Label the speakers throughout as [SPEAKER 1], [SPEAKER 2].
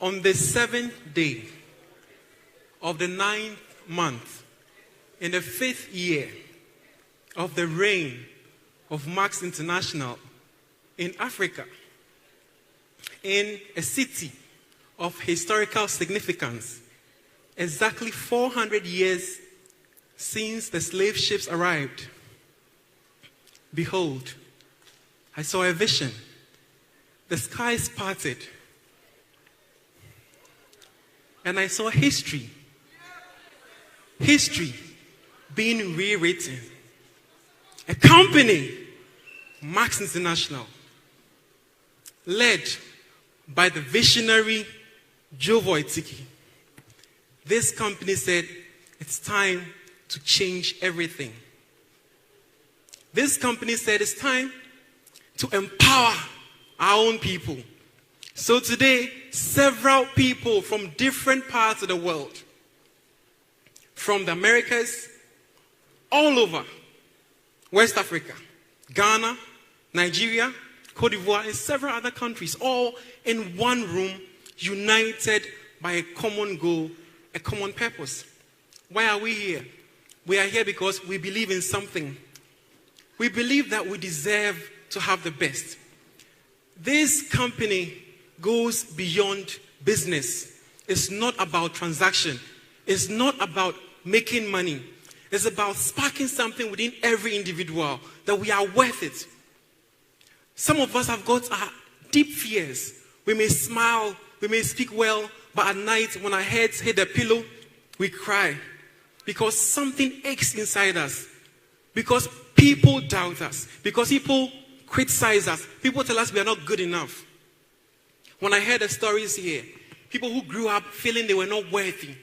[SPEAKER 1] On the 7th day of the 9th month, in the 5th year of the reign of Marx International in Africa, in a city of historical significance, exactly 400 years since the slave ships arrived, behold, I saw a vision. The skies parted, and I saw history being rewritten. A company, Marx International, led by the visionary Joe Voitiki. This company said, it's time to change everything. This company said, it's time to empower our own people. So today, several people from different parts of the world, from the Americas, all over West Africa, Ghana, Nigeria, Cote d'Ivoire, and several other countries, all in one room, united by a common goal, a common purpose. Why are we here? We are here because we believe in something. We believe that we deserve to have the best. This company goes beyond business. It's not about transaction. It's not about making money. It's about sparking something within every individual that we are worth it. Some of us have got deep fears. We may smile, we may speak well, but at night when our heads hit the pillow, we cry because something aches inside us. Because people doubt us. Because people criticize us. People tell us we are not good enough. When I heard the stories here, people who grew up feeling they were not worthy.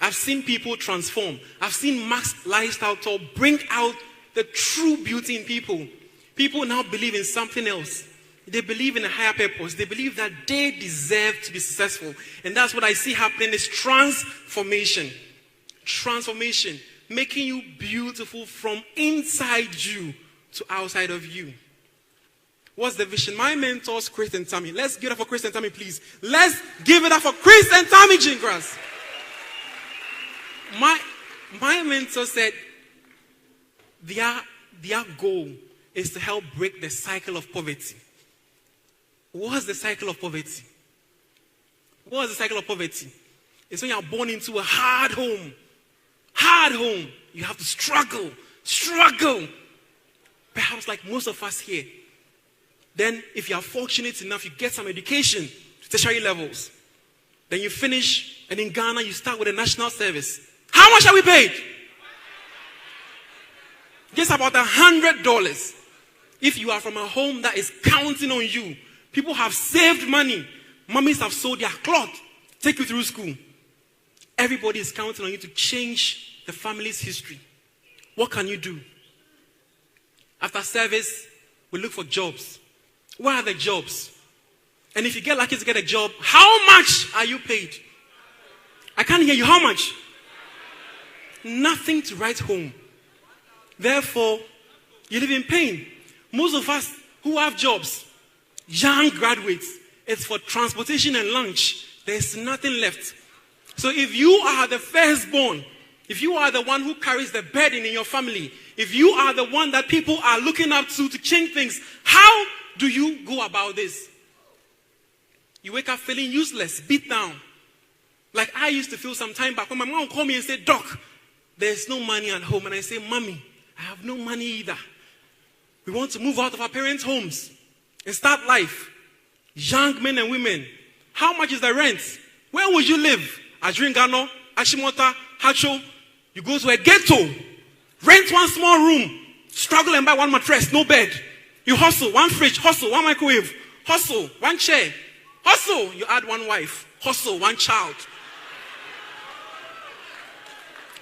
[SPEAKER 1] I've seen people transform. I've seen Marx Lifestyle Tour bring out the true beauty in people. People now believe in something else. They believe in a higher purpose. They believe that they deserve to be successful. And that's what I see happening is transformation. Transformation. Making you beautiful from inside you to outside of you. What's the vision? My mentors, Chris and Tammy. Let's give it up for Chris and Tammy, please. Let's give it up for Chris and Tammy Gingras. My mentor said their goal is to help break the cycle of poverty. What's the cycle of poverty? What's the cycle of poverty? It's when you are born into a hard home. Hard home. You have to struggle. Perhaps like most of us here. Then if you are fortunate enough, you get some education to tertiary levels. Then you finish, and in Ghana, you start with a national service. How much are we paid? Just about $100. If you are from a home that is counting on you, people have saved money. Mummies have sold their cloth, take you through school. Everybody is counting on you to change the family's history. What can you do? After service, we look for jobs. Where are the jobs? And if you get lucky to get a job, how much are you paid? I can't hear you. How much? Nothing to write home. Therefore, you live in pain. Most of us who have jobs, young graduates, it's for transportation and lunch. There's nothing left. So if you are the firstborn, if you are the one who carries the burden in your family, if you are the one that people are looking up to change things, how do you go about this? You wake up feeling useless, beat down. Like I used to feel some time back when my mom would call me and say, Doc, there's no money at home. And I say, Mommy, I have no money either. We want to move out of our parents' homes and start life. Young men and women, how much is the rent? Where would you live? Adringano, Ashimota, Hacho. You go to a ghetto, rent one small room, struggle and buy one mattress, no bed. You hustle, one fridge, hustle, one microwave, hustle, one chair, hustle, you add one wife, hustle, one child.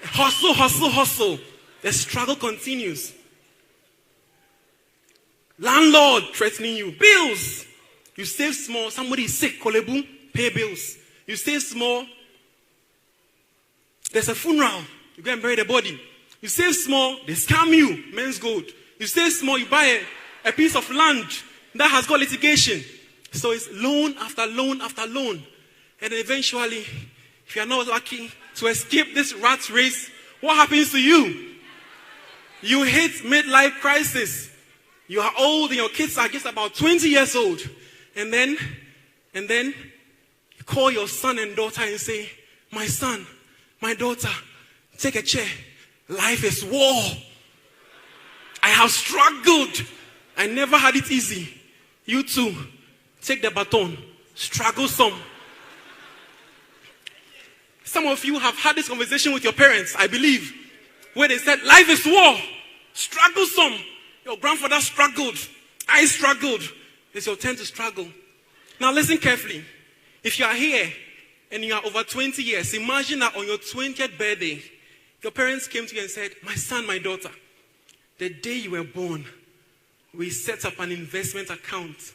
[SPEAKER 1] Hustle. The struggle continues. Landlord threatening you. Bills. You save small, somebody is sick, kolebu, pay bills. You save small, there's a funeral, you go and bury the body. You save small, they scam you, men's gold. You save small, you buy a piece of land that has got litigation. So it's loan after loan after loan. And then eventually, if you're not lucky to escape this rat race, what happens to you? You hit midlife crisis. You are old and your kids are just about 20 years old. And then you call your son and daughter and say, my son, my daughter, take a chair. Life is war. I have struggled. I never had it easy. You too, take the baton. Struggle some. Some of you have had this conversation with your parents, I believe, where they said, life is war. Struggle some. Your grandfather struggled. I struggled. It's your turn to struggle. Now listen carefully. If you are here and you are over 20 years, imagine that on your 20th birthday, your parents came to you and said, my son, my daughter, the day you were born, we set up an investment account.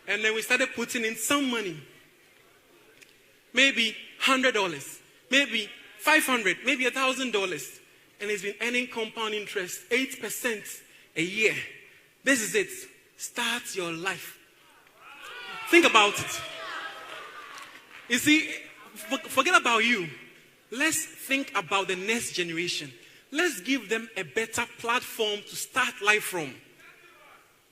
[SPEAKER 1] And then we started putting in some money. Maybe $100, maybe $500, maybe $1,000. And it's been earning compound interest, 8% a year. This is it. Start your life. Think about it. You see, forget about you. Let's think about the next generation. Let's give them a better platform to start life from.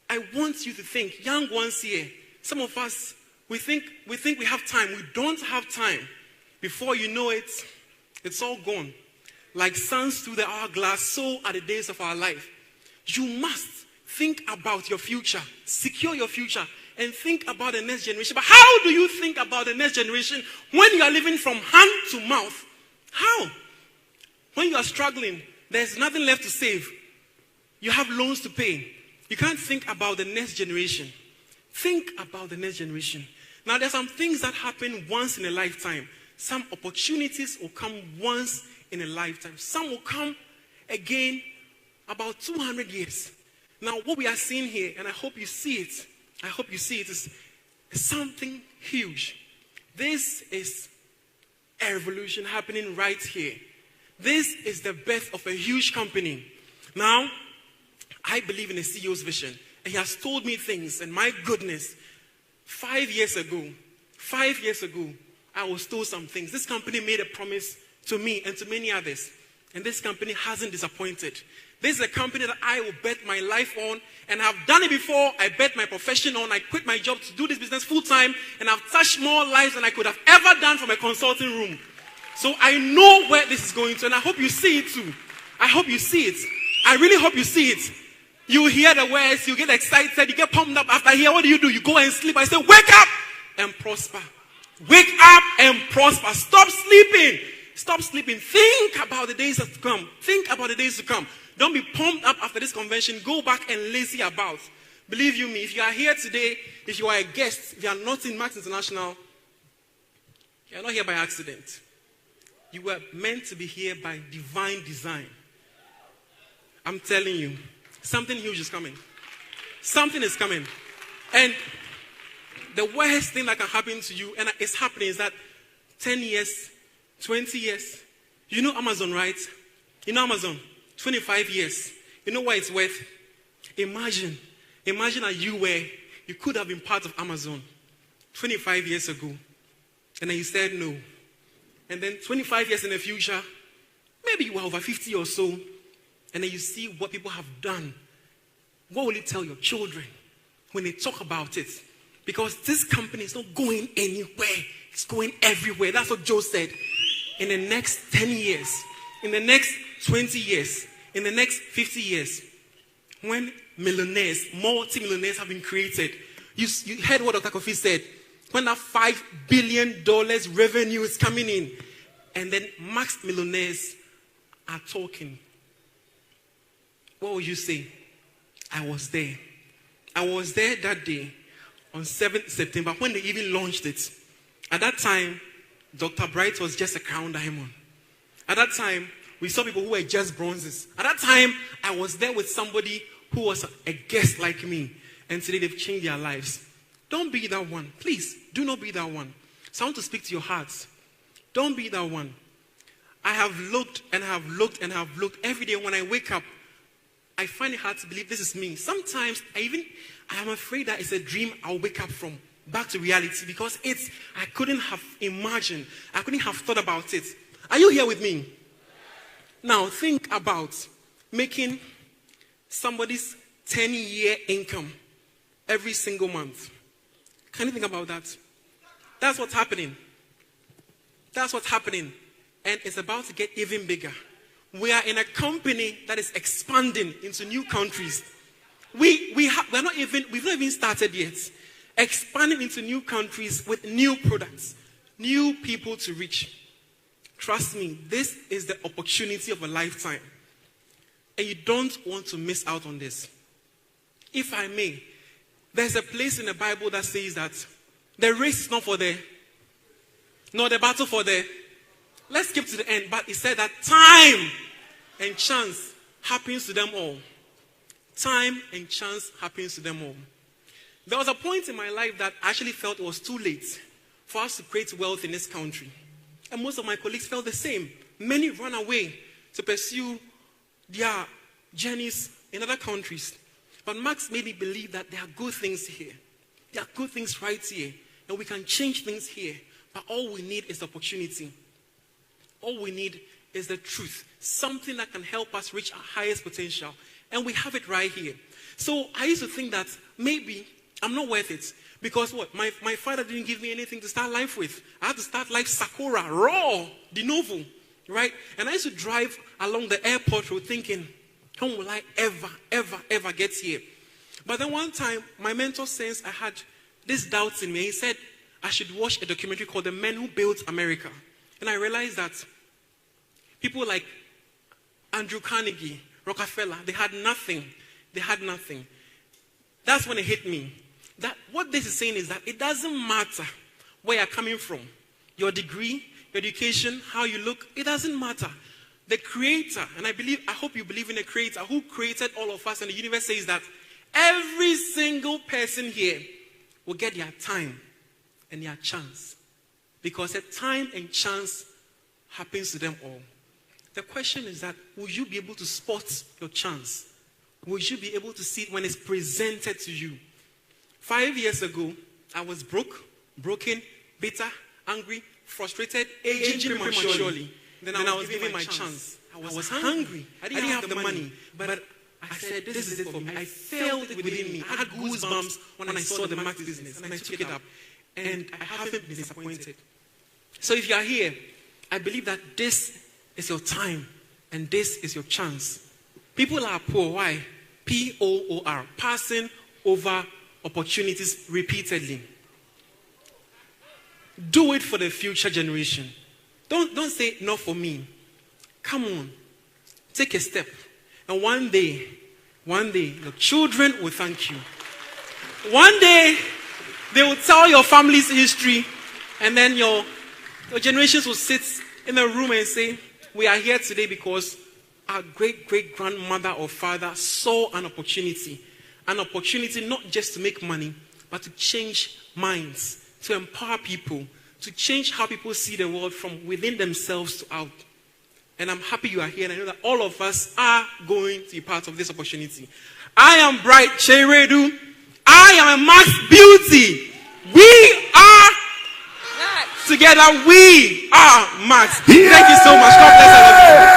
[SPEAKER 1] I want you to think, young ones here, some of us, we think we have time. We don't have time. Before you know it, it's all gone. Like suns through the hourglass, so are the days of our life. You must think about your future. Secure your future. And think about the next generation. But how do you think about the next generation when you are living from hand to mouth? How? When you are struggling, there's nothing left to save. You have loans to pay. You can't think about the next generation. Think about the next generation. Now, there's some things that happen once in a lifetime. Some opportunities will come once in a lifetime. Some will come again about 200 years. Now, what we are seeing here, and I hope you see it, is something huge. This is a revolution happening right here. This is the birth of a huge company. Now, I believe in a CEO's vision. And he has told me things, and my goodness, 5 years ago, I was told some things. This company made a promise to me and to many others. And this company hasn't disappointed. This is a company that I will bet my life on, and I've done it before. I bet my profession on. I quit my job to do this business full time, and I've touched more lives than I could have ever done from a consulting room. So I know where this is going to, and I hope you see it too. I hope you see it. I really hope you see it. You hear the words, you get excited, you get pumped up. After here, what do? You go and sleep. I say, wake up and prosper. Wake up and prosper. Stop sleeping. Stop sleeping. Think about the days to come. Think about the days to come. Don't be pumped up after this convention. Go back and lazy about. Believe you me, if you are here today, if you are a guest, if you are not in Max International, you are not here by accident. You were meant to be here by divine design. I'm telling you, something huge is coming. Something is coming. And the worst thing that can happen to you, and it's happening, is that 10 years, 20 years. You know Amazon, right? You know Amazon? 25 years. You know what it's worth? Imagine that you could have been part of Amazon 25 years ago. And then you said no. And then 25 years in the future, maybe you are over 50 or so, and then you see what people have done. What will you tell your children when they talk about it? Because this company is not going anywhere. It's going everywhere. That's what Joe said. In the next 10 years, in the next 20 years, in the next 50 years, when millionaires, multi-millionaires have been created, you heard what Dr. Kofi said, when that $5 billion revenue is coming in, and then max millionaires are talking, what would you say? I was there. I was there that day on 7th September when they even launched it. At that time, Dr. Bright was just a crown diamond. At that time, we saw people who were just bronzes. At that time, I was there with somebody who was a guest like me. And today they've changed their lives. Don't be that one. Please, do not be that one. So I want to speak to your hearts. Don't be that one. I have looked and have looked and have looked. Every day when I wake up, I find it hard to believe this is me. Sometimes I am afraid that it's a dream I'll wake up from. back to reality because I couldn't have imagined, I couldn't have thought about it. Are you here with me? Now, think about making somebody's 10-year income every single month. Can you think about that? That's what's happening. That's what's happening. And it's about to get even bigger. We are in a company that is expanding into new countries. We've not even started yet. Expanding into new countries with new products, new people to reach. Trust me, this is the opportunity of a lifetime. And you don't want to miss out on this. If I may, there's a place in the Bible that says that the race is not for the battle for the. Let's skip to the end. But it said that time and chance happens to them all. Time and chance happens to them all. There was a point in my life that I actually felt it was too late for us to create wealth in this country. And most of my colleagues felt the same. Many ran away to pursue their journeys in other countries. But Max made me believe that there are good things here. There are good things right here. And we can change things here. But all we need is opportunity. All we need is the truth. Something that can help us reach our highest potential. And we have it right here. So I used to think that maybe I'm not worth it. Because what? My father didn't give me anything to start life with. I had to start life Sakura, raw, de novo. Right? And I used to drive along the airport road thinking, how will I ever get here? But then one time, my mentor sensed I had this doubts in me. He said I should watch a documentary called The Men Who Built America. And I realized that people like Andrew Carnegie, Rockefeller, they had nothing. They had nothing. That's when it hit me. That what this is saying is that it doesn't matter where you're coming from. Your degree, your education, how you look, it doesn't matter. The creator, and I hope you believe in the creator who created all of us, and the universe says that every single person here will get their time and their chance. Because the time and chance happens to them all. The question is that, will you be able to spot your chance? Will you be able to see it when it's presented to you? 5 years ago, I was broken, bitter, angry, frustrated, aging prematurely. Then I was given my chance. I was hungry. I didn't have the money. But I said, this is it for me. I felt it within me. I had goosebumps when I saw the Max business. And I took it up. And I haven't been disappointed. So if you are here, I believe that this is your time. And this is your chance. People are poor. Why? P-O-O-R. Passing over opportunities repeatedly. Do it for the future generation. Don't say, not for me. Come on. Take a step. And one day, your children will thank you. One day, they will tell your family's history. And then your generations will sit in a room and say, we are here today because our great-great-grandmother or father saw an opportunity. An opportunity not just to make money, but to change minds, to empower people, to change how people see the world from within themselves to out. And I'm happy you are here, and I know that all of us are going to be part of this opportunity. I am Bright Wiredu. I am a Max Beauty. We are Max. Together, we are Max. Yeah. Thank you so much. God bless all of you.